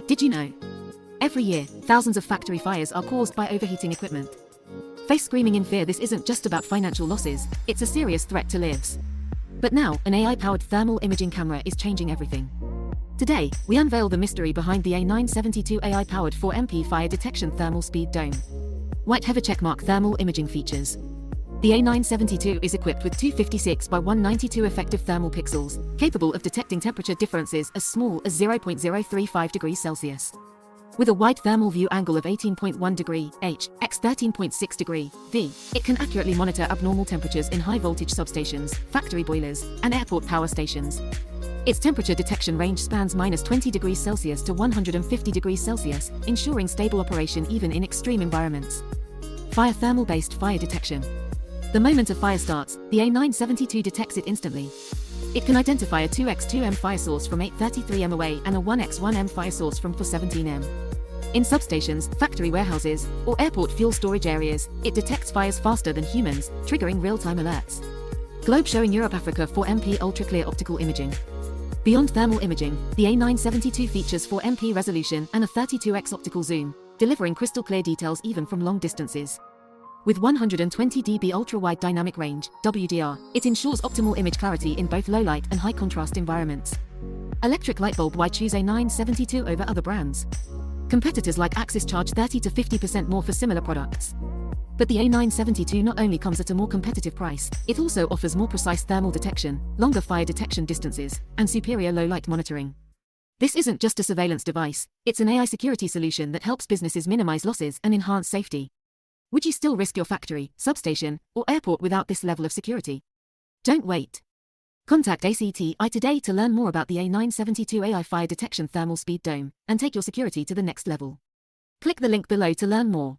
Did you know? Every year, thousands of factory fires are caused by overheating equipment. Face screaming in fear. This isn't just about financial losses, it's a serious threat to lives. But now, an AI-powered thermal imaging camera is changing everything. Today, we unveil the mystery behind the A972 AI-powered 4MP fire detection thermal speed dome. White Heather checkmark thermal imaging features. The A972 is equipped with 256 by 192 effective thermal pixels, capable of detecting temperature differences as small as 0.035 degrees Celsius. With a wide thermal view angle of 18.1 degree H x 13.6 degree V, it can accurately monitor abnormal temperatures in high-voltage substations, factory boilers, and airport power stations. Its temperature detection range spans -20 degrees Celsius to 150 degrees Celsius, ensuring stable operation even in extreme environments. Fire thermal-based fire detection. The moment a fire starts, the A972 detects it instantly. It can identify a 2x2m fire source from 833m away and a 1x1m fire source from 417m. In substations, factory warehouses, or airport fuel storage areas, it detects fires faster than humans, triggering real-time alerts. Globe showing Europe-Africa 4MP ultra-clear optical imaging. Beyond thermal imaging, the A972 features 4MP resolution and a 32x optical zoom, delivering crystal-clear details even from long distances. With 120 dB ultra-wide dynamic range (WDR), it ensures optimal image clarity in both low-light and high-contrast environments. Electric light bulb. Why choose A972 over other brands? Competitors like Axis charge 30 to 50% more for similar products. But the A972 not only comes at a more competitive price, it also offers more precise thermal detection, longer fire detection distances, and superior low-light monitoring. This isn't just a surveillance device, it's an AI security solution that helps businesses minimize losses and enhance safety. Would you still risk your factory, substation, or airport without this level of security? Don't wait. Contact ACTI today to learn more about the A972 AI Fire Detection Thermal Speed Dome and take your security to the next level. Click the link below to learn more.